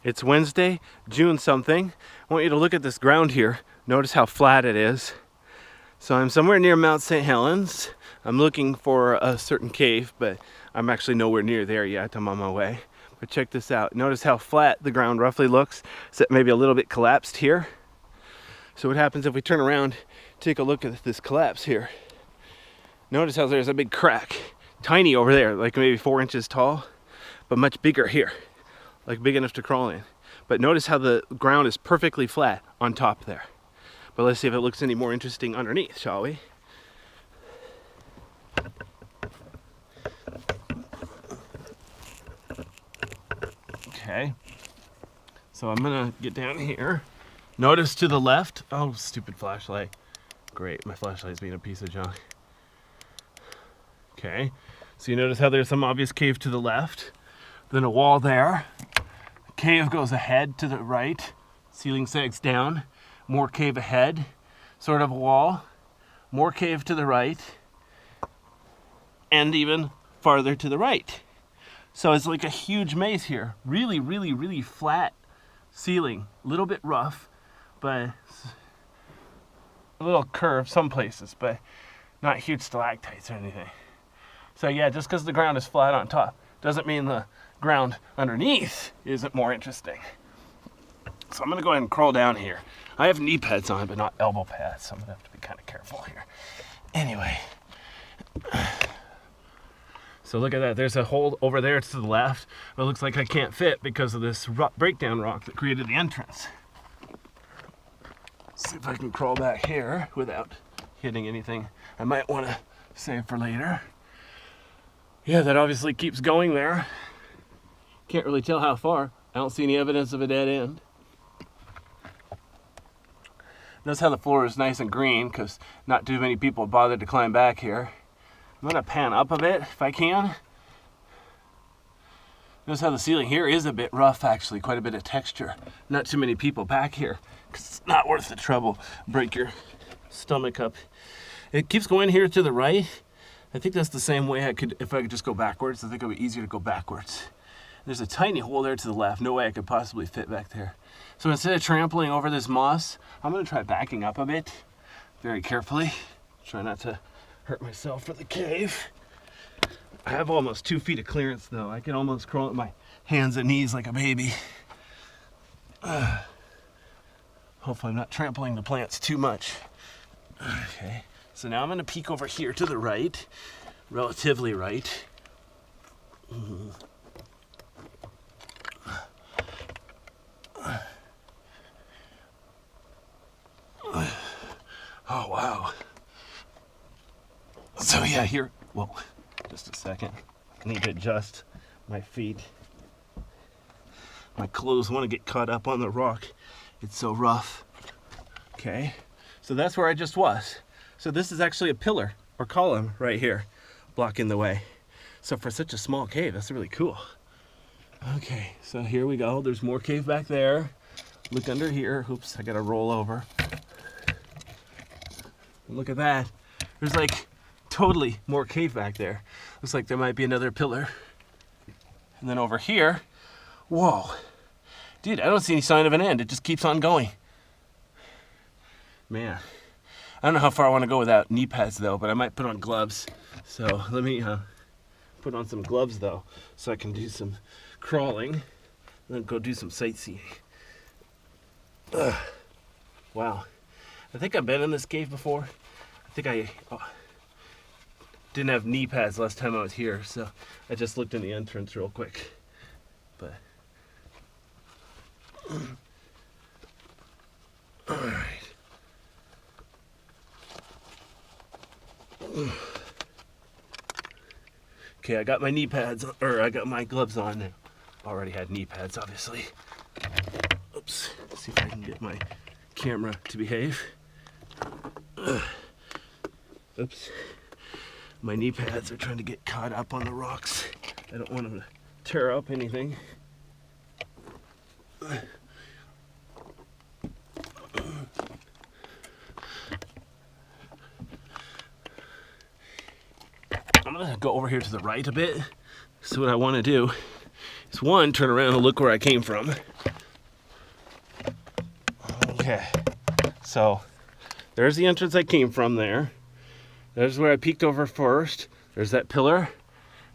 It's Wednesday, June something. I want you to look at this ground here. Notice how flat it is. So I'm somewhere near Mount Saint Helens. I'm looking for a certain cave, but I'm actually nowhere near there yet. I'm on my way. But check this out. Notice how flat the ground roughly looks, except maybe a little bit collapsed here. So what happens if we turn around, take a look at this collapse here. Notice how there's a big crack. Tiny over there, like maybe 4 inches tall, but much bigger here. Like big enough to crawl in. But notice how the ground is perfectly flat on top there. But let's see if it looks any more interesting underneath, shall we? Okay. So I'm gonna get down here. Notice to the left. Oh, stupid flashlight. Great, my flashlight's being a piece of junk. Okay. So you notice how there's some obvious cave to the left. Then a wall there. Cave goes ahead to the right, ceiling sags down, more cave ahead, sort of a wall, more cave to the right, and even farther to the right. So it's like a huge maze here. Really, really, really flat ceiling, a little bit rough, but a little curved some places, but not huge stalactites or anything. So yeah, just because the ground is flat on top doesn't mean the ground underneath isn't more interesting. So I'm gonna go ahead and crawl down here. I have knee pads on, but not elbow pads, so I'm gonna have to be kind of careful here. Anyway, so look at that. There's a hole over there to the left. It looks like I can't fit because of this breakdown rock that created the entrance. See if I can crawl back here without hitting anything I might want to save for later. Yeah, that obviously keeps going there. Can't really tell how far. I don't see any evidence of a dead end. Notice how the floor is nice and green because not too many people bothered to climb back here. I'm gonna pan up a bit if I can. Notice how the ceiling here is a bit rough actually, quite a bit of texture. Not too many people back here because it's not worth the trouble. Break your stomach up. It keeps going here to the right. I think that's the same way if I could just go backwards. I think it would be easier to go backwards. There's a tiny hole there to the left. No way I could possibly fit back there. So instead of trampling over this moss, I'm gonna try backing up a bit, very carefully. Try not to hurt myself for the cave. I have almost 2 feet of clearance though. I can almost crawl with my hands and knees like a baby. Hopefully I'm not trampling the plants too much. Okay, so now I'm gonna peek over here to the right, relatively right. Oh, wow. So yeah, here, whoa, just a second. I need to adjust my feet. My clothes want to get caught up on the rock. It's so rough. Okay, so that's where I just was. So this is actually a pillar or column right here, blocking the way. So for such a small cave, that's really cool. Okay, so here we go. There's more cave back there. Look under here. Oops, I gotta roll over. Look at that. There's like totally more cave back there. Looks like there might be another pillar. And then over here, whoa. Dude, I don't see any sign of an end. It just keeps on going. Man, I don't know how far I want to go without knee pads though, but I might put on gloves. So let me put on some gloves though, so I can do some crawling and then go do some sightseeing. Wow. I think I've been in this cave before. I think I didn't have knee pads last time I was here, so I just looked in the entrance real quick. But all right. Okay, I got my knee pads, or I got my gloves on now. Already had knee pads, obviously. Oops. Let's see if I can get my camera to behave. Oops. My knee pads are trying to get caught up on the rocks. I don't want them to tear up anything. I'm gonna go over here to the right a bit. So what I want to do is one, turn around and look where I came from. Okay, so there's the entrance I came from there. There's where I peeked over first. There's that pillar.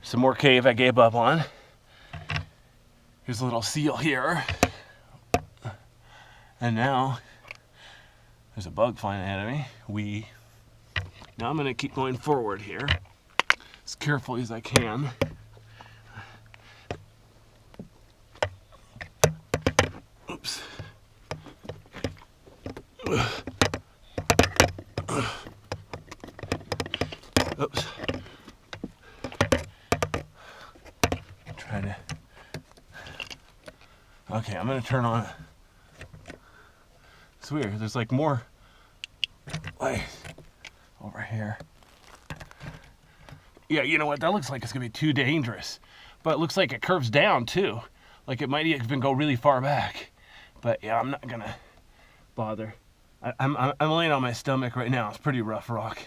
Some more cave I gave up on. Here's a little seal here. And now, there's a bug flying ahead of me. Now I'm gonna keep going forward here, as carefully as I can. Oops. Oops. Trying to. Okay, I'm gonna turn on. It's weird. There's like more light over here. Yeah, you know what? That looks like it's gonna be too dangerous, but it looks like it curves down too. Like it might even go really far back. But yeah, I'm not gonna bother. I'm laying on my stomach right now. It's pretty rough rock,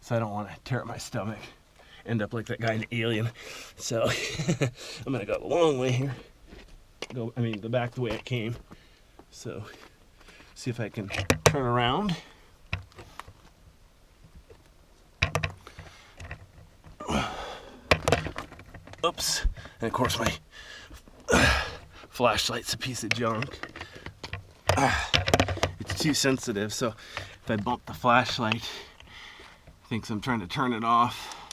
so I don't want to tear up my stomach, end up like that guy in Alien. So I'm gonna go the long way here. Go back the way it came. So see if I can turn around. Oops. And of course my flashlight's a piece of junk. It's too sensitive, so if I bump the flashlight, it thinks I'm trying to turn it off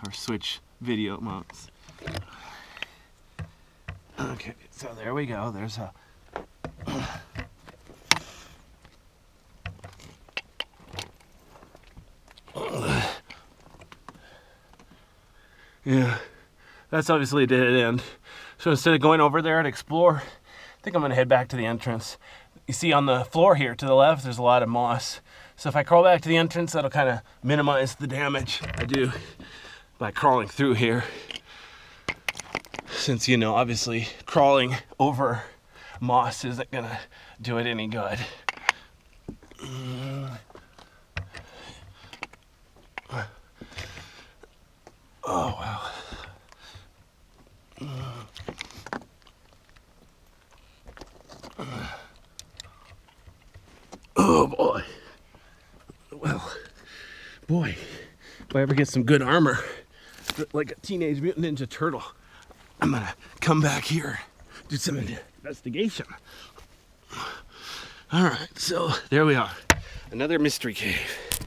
or switch video modes. Okay, so there we go. There's a yeah, that's obviously a dead end. So instead of going over there and explore, I think I'm gonna head back to the entrance. You see on the floor here to the left, there's a lot of moss. So if I crawl back to the entrance, that'll kind of minimize the damage I do by crawling through here. Since, you know, obviously crawling over moss isn't gonna do it any good. Oh, wow. Oh, boy. Well, boy, if I ever get some good armor, like a Teenage Mutant Ninja Turtle, I'm gonna come back here, do some investigation. All right, so there we are. Another mystery cave.